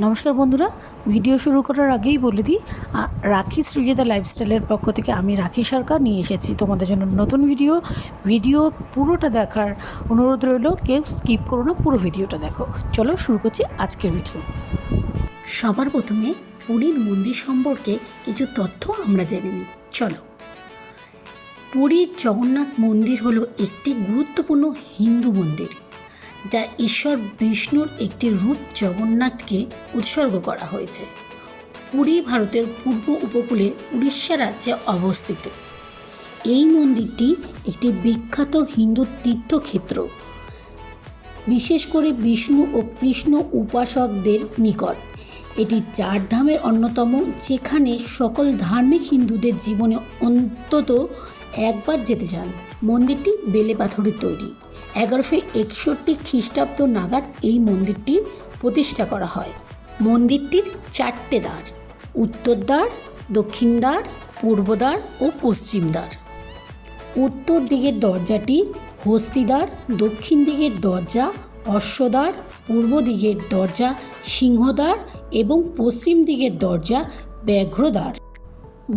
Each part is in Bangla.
নমস্কার বন্ধুরা, ভিডিও শুরু করার আগেই বলে দিই, রাখি সৃজিতা লাইফস্টাইলের পক্ষ থেকে আমি রাখি সরকার নিয়ে এসেছি তোমাদের জন্য নতুন ভিডিও পুরোটা দেখার অনুরোধ রইল। কেউ স্কিপ করো না, পুরো ভিডিওটা দেখো। চলো শুরু করছি আজকের ভিডিও। সবার প্রথমে পুরীর মন্দির সম্পর্কে কিছু তথ্য আমরা জেনে নিই। চলো। পুরীর জগন্নাথ মন্দির হলো একটি গুরুত্বপূর্ণ হিন্দু মন্দির, যা ঈশ্বর বিষ্ণুর একটি রূপ জগন্নাথকে উৎসর্গ করা হয়েছে। পুরী ভারতের পূর্ব উপকূলে উড়িষ্যা রাজ্যে অবস্থিত। এই মন্দিরটি একটি বিখ্যাত হিন্দু তীর্থক্ষেত্র, বিশেষ করে বিষ্ণু ও কৃষ্ণ উপাসকদের নিকট। এটি চার ধামের অন্যতম, যেখানে সকল ধার্মিক হিন্দুদের জীবনে অন্তত একবার যেতে চান। মন্দিরটি বেলে পাথরের তৈরি। 1161 খ্রিস্টাব্দ নাগাদ এই মন্দিরটি প্রতিষ্ঠা করা হয়। মন্দিরটির চারটে দ্বার: উত্তর দ্বার, দক্ষিণ দ্বার, পূর্ব দ্বার ও পশ্চিম দ্বার। উত্তর দিকের দরজাটি হস্তিদ্বার, দক্ষিণ দিকের দরজা অশ্বদ্বার, পূর্ব দিকের দরজা সিংহদ্বার এবং পশ্চিম দিকের দরজা ব্যাঘ্রদ্বার।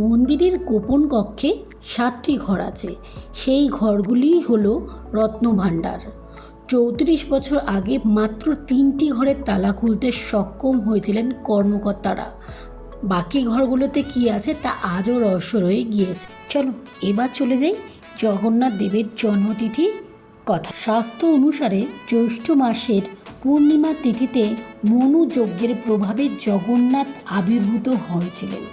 মন্দিরের গোপন কক্ষে 7টি ঘর আছে। সেই ঘরগুলিই হলো রত্নভাণ্ডার। 34 বছর আগে মাত্র 3টি ঘরের তালা খুলতে সক্ষম হয়েছিলেন কর্মকর্তারা। বাকি ঘরগুলোতে কি আছে তা আজও রহস্য রয়ে গিয়েছে। চলো এবার চলে যাই জগন্নাথ দেবের জন্মতিথি কথা। শাস্ত্র অনুসারে জ্যৈষ্ঠ মাসের পূর্ণিমা তিথিতে মনু যজ্ঞের প্রভাবে জগন্নাথ আবির্ভূত হয়েছিলেন।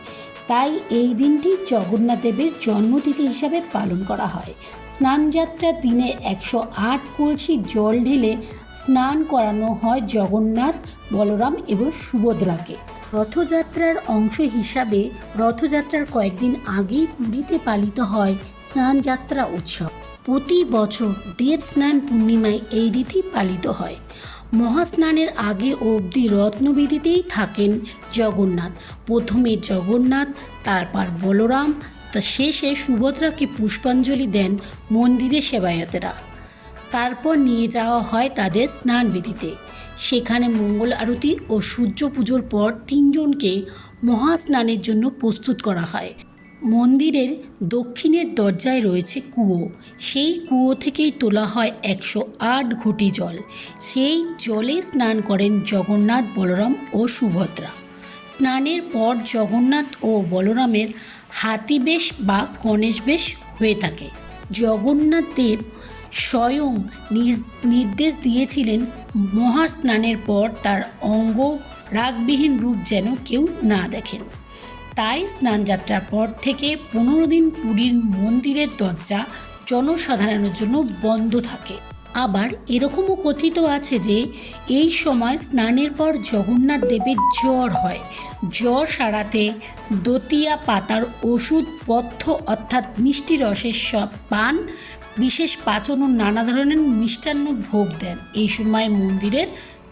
তাই এই দিনটি জগন্নাথ দেবের জন্মতিথি হিসাবে পালন করা হয়। স্নানযাত্রার দিনে 108 কলসি জল ঢেলে স্নান করানো হয় জগন্নাথ, বলরাম এবং সুভদ্রাকে। রথযাত্রার অংশ হিসাবে রথযাত্রার কয়েকদিন আগেই পুরীতে পালিত হয় স্নানযাত্রা উৎসব। প্রতি বছর দেব স্নান পূর্ণিমায় এই রীতি পালিত হয়। মহাস্নানের আগে অবধি রত্নবেদিতেই থাকেন জগন্নাথ। প্রথমে জগন্নাথ, তারপর বলরাম, তা শেষে সুভদ্রাকে পুষ্পাঞ্জলি দেন মন্দিরের সেবায়েতেরা। তারপর নিয়ে যাওয়া হয় তাদের স্নানবেদিতে। সেখানে মঙ্গল আরতি ও সূর্য পুজোর পর 3 জনকে মহাস্নানের জন্য প্রস্তুত করা হয়। মন্দিরের দক্ষিণের দরজায় রয়েছে কুয়ো। সেই কুয়ো থেকেই তোলা হয় 108 ঘটি জল। সেই জলে স্নান করেন জগন্নাথ, বলরাম ও সুভদ্রা। স্নানের পর জগন্নাথ ও বলরামের হাতিবেশ বা গণেশ বেশ হয়ে থাকে। জগন্নাথ দেব স্বয়ং নির্দেশ দিয়েছিলেন, মহাস্নানের পর তার অঙ্গ রাগবিহীন রূপ যেন কেউ না দেখেন। তাই স্নানযাত্রার পর থেকে 15 দিন পুরীর মন্দিরের দরজা জনসাধারণের জন্য বন্ধ থাকে। আবার এরকমও কথিত আছে যে এই সময় স্নানের পর জগন্নাথ দেবের জ্বর হয়। জ্বর সারাতে দতিয়া পাতার ওষুধ পথ্য অর্থাৎ মিষ্টি রসের সব পান, বিশেষ পাচন ও নানা ধরনের মিষ্টান্ন ভোগ দেন। এই সময় মন্দিরের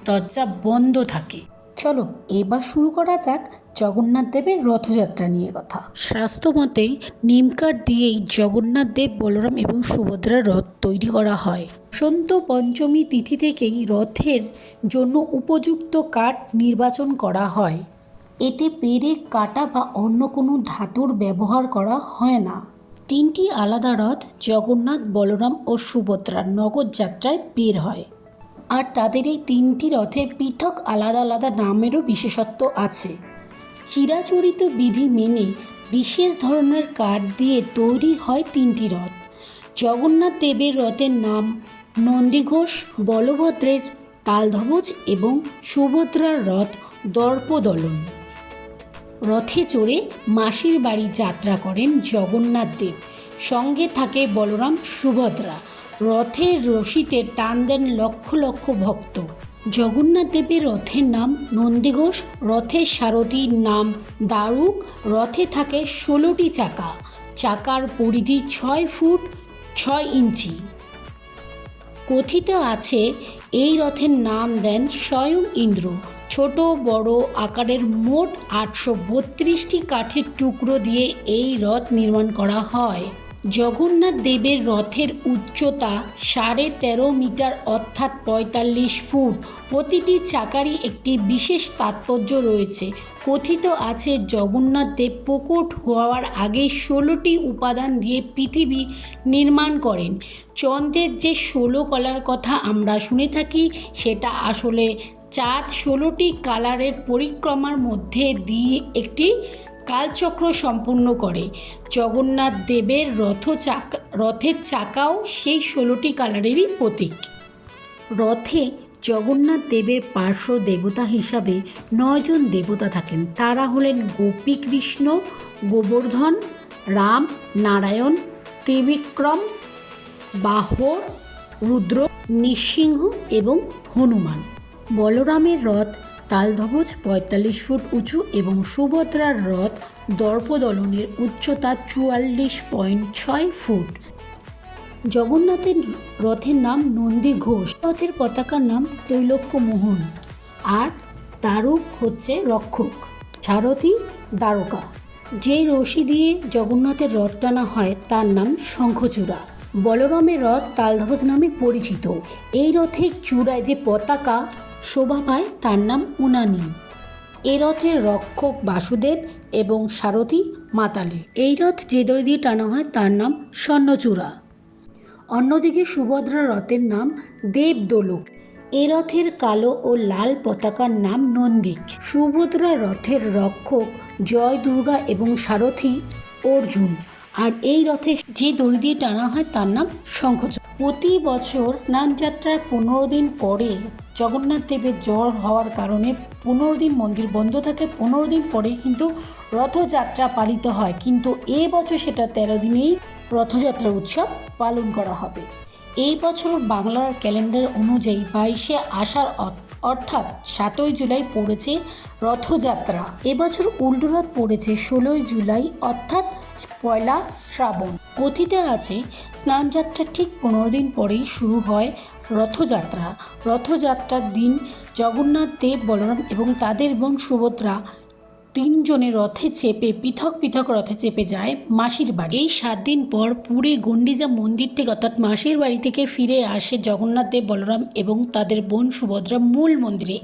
দরজা বন্ধ থাকে। চলো এবার শুরু করা যাক জগন্নাথ দেবের রথযাত্রা নিয়ে কথা। শাস্ত্র মতে নিমকাঠ দিয়েই জগন্নাথ দেব, বলরাম এবং সুভদ্রার রথ তৈরি করা হয়। বসন্ত পঞ্চমী তিথি থেকেই রথের জন্য উপযুক্ত কাঠ নির্বাচন করা হয়। এতে পেরেক, কাঁটা বা অন্য কোনো ধাতুর ব্যবহার করা হয় না। 3টি আলাদা রথ জগন্নাথ, বলরাম ও সুভদ্রার নগর যাত্রায় বের হয়। আর তাদের এই 3টি রথের পৃথক আলাদা আলাদা নামেরও বিশেষত্ব আছে। চিরাচরিত বিধি মেনে বিশেষ ধরনের কাঠ দিয়ে তৈরি হয় 3টি রথ। জগন্নাথ দেবের রথের নাম নন্দীঘোষ, বলভদ্রের তালধ্বজ এবং সুভদ্রার রথ দর্পদলন। রথে চড়ে মাসির বাড়ি যাত্রা করেন জগন্নাথ দেব। সঙ্গে থাকে বলরাম, সুভদ্রা। রথের রশিতে টান দেন লক্ষ লক্ষ ভক্ত। জগন্নাথ দেবের রথের নাম নন্দীঘোষ। রথের সারথীর নাম দারুক। রথে থাকে 16টি চাকা। চাকার পরিধি 6 ফুট 6 ইঞ্চি। কথিত আছে এই রথের নাম দেন স্বয়ং ইন্দ্র। ছোট বড় আকারের মোট 832টি কাঠের টুকরো দিয়ে এই রথ নির্মাণ করা হয়। জগন্নাথ দেবের রথের উচ্চতা 13.5 মিটার অর্থাৎ 45 ফুট। প্রতিটি চাকারই একটি বিশেষ তাৎপর্য রয়েছে। কথিত আছে জগন্নাথ দেব প্রকট হওয়ার আগে 16টি উপাদান দিয়ে পৃথিবী নির্মাণ করেন। চন্দ্রের যে 16 কলার কথা আমরা শুনে থাকি সেটা আসলে চাঁদ 16টি কালারের পরিক্রমার মধ্যে দিয়ে একটি কালচক্র সম্পূর্ণ করে। জগন্নাথ দেবের রথের চাকাও সেই 16টি কালারেরই প্রতীক। রথে জগন্নাথ দেবের পার্শ্ব দেবতা হিসাবে 9 জন দেবতা থাকেন। তারা হলেন গোপীকৃষ্ণ, গোবর্ধন, রাম, নারায়ণ, ত্রিবিক্রম, বাহর, রুদ্র, নৃসিংহ এবং হনুমান। বলরামের রথ তালধ্বজ 45 ফুট উঁচু এবং সুভদ্রার রথ দর্পদলনের উচ্চতা 44.6 ফুট। জগন্নাথের রথের নাম নন্দী ঘোষ, রথের পতাকার নাম ত্রৈলোক্যমোহন, আর দারুক হচ্ছে রক্ষক, সারথি দ্বারকা। যে রশি দিয়ে জগন্নাথের রথ টানা হয় তার নাম শঙ্খচূড়া। বলরামের রথ তালধ্বজ নামে পরিচিত। এই রথের চূড়ায় যে পতাকা শোভা পায় তার নাম উনানি। এই রথের রক্ষক বাসুদেব এবং সারথি মাতালি। এই রথ যে দড়ি দিয়ে টানা হয় তার নাম স্বর্ণচূড়া। অন্যদিকে সুভদ্রার রথের নাম দেবদোলক। এ রথের কালো ও লাল পতাকার নাম নন্দিক। সুভদ্রার রথের রক্ষক জয় দুর্গা এবং সারথি অর্জুন। আর এই রথে যে দড়ি দিয়ে টানা হয় তার নাম শঙ্খচূড়া। প্রতি বছর স্নানযাত্রার 15 দিন পরে জগন্নাথ দেবের জ্বর হওয়ার কারণে 15 দিন মন্দির বন্ধ থাকে। 15 দিন পরে কিন্তু রথযাত্রা পালিত হয়, কিন্তু এই বছর সেটা 13 দিনেই রথযাত্রা উৎসব পালন করা হবে। এই বছর বাংলার ক্যালেন্ডার অনুযায়ী 22শে আষাঢ় অর্থাৎ 7ই জুলাই পড়েছে রথযাত্রা। এবছর উল্টো রথ পড়েছে 16ই জুলাই অর্থাৎ পয়লা শ্রাবণ। কথিত আছে স্নানযাত্রার ঠিক 15 দিন পরেই শুরু হয় রথযাত্রা। রথযাত্রার দিন জগন্নাথ দেব, বলরাম এবং তাদের বোন সুভদ্রা 3 জনে রথে চেপে পৃথক পৃথক রথে চেপে যায় মাসির বাড়ি। এই 7 দিন পর পুরী গণ্ডিজা মন্দির থেকে অর্থাৎ মাসির বাড়ি থেকে ফিরে আসে জগন্নাথ দেব, বলরাম এবং তাদের বোন সুভদ্রা মূল মন্দিরে।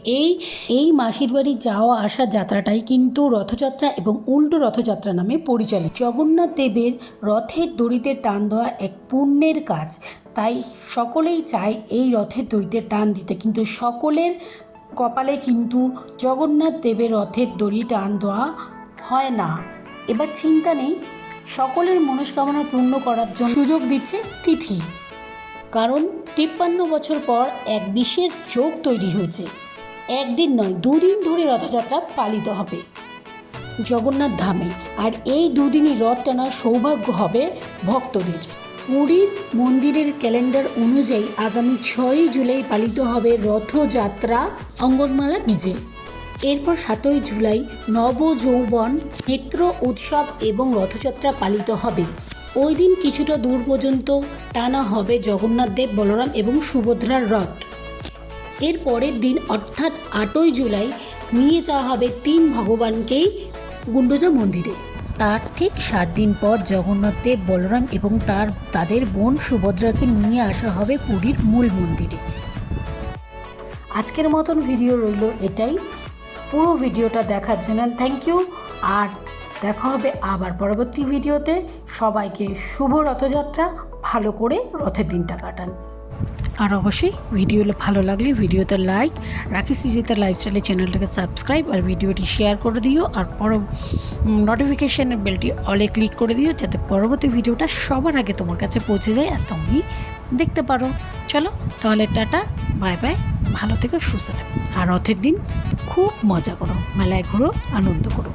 এই মাসির বাড়ি যাওয়া আসা যাত্রাটাই কিন্তু রথযাত্রা এবং উল্টো রথযাত্রা নামে পরিচালিত। জগন্নাথ দেবের রথের দড়িতে টান দেওয়া এক পুণ্যের কাজ, তাই সকলেই চায় এই রথের দড়িতে টান দিতে, কিন্তু সকলের কপালে কিন্তু জগন্নাথ দেবের রথের দড়ি টান দেওয়া হয় না। এবার চিন্তা নেই, সকলের মনস্কামনা পূর্ণ করার জন্য সুযোগ দিচ্ছে তিথি। কারণ 53 বছর পর এক বিশেষ যোগ তৈরি হয়েছে। একদিন নয়, 2 দিন ধরে রথযাত্রা পালিত হবে জগন্নাথ ধামে। আর এই 2 দিনই রথ টানার সৌভাগ্য হবে ভক্তদের। পুরীর মন্দিরের ক্যালেন্ডার অনুযায়ী আগামী 6ই জুলাই পালিত হবে রথযাত্রা অঙ্গনমালা বিজে। এরপর 7ই জুলাই নবযৌবন নেত্র উৎসব এবং রথযাত্রা পালিত হবে। ওই দিন কিছুটা দূর পর্যন্ত টানা হবে জগন্নাথ দেব, বলরাম এবং সুভদ্রার রথ। এর পরের দিন অর্থাৎ 8ই জুলাই নিয়ে যাওয়া হবে 3 ভগবানকেই গুন্ডোজা মন্দিরে। তার ঠিক 7 দিন পর জগন্নাথ দেব, বলরাম এবং তাদের বোন সুভদ্রাকে নিয়ে আসা হবে পুরীর মূল মন্দিরে। আজকের মতন ভিডিও রইল এটাই। পুরো ভিডিওটা দেখার জন্য থ্যাংক ইউ। আর দেখা হবে আবার পরবর্তী ভিডিওতে। সবাইকে শুভ রথযাত্রা। ভালো করে রথের দিনটা কাটান। আর অবশ্যই ভিডিও ভালো লাগলে ভিডিওতে লাইক, রাখি শ্রীজিতা লাইফস্টাইলের চ্যানেলটাকে সাবস্ক্রাইব আর ভিডিওটি শেয়ার করে দিও। আর নোটিফিকেশানের বেলটি অলে ক্লিক করে দিও, যাতে পরবর্তী ভিডিওটা সবার আগে তোমার কাছে পৌঁছে যায় আর তুমি দেখতে পারো। চলো তাহলে টাটা, বাই বাই, ভালো থেকো, সুস্থ থেকো। আর রথের দিন খুব মজা করো, মেলায় ঘুরো, আনন্দ করো।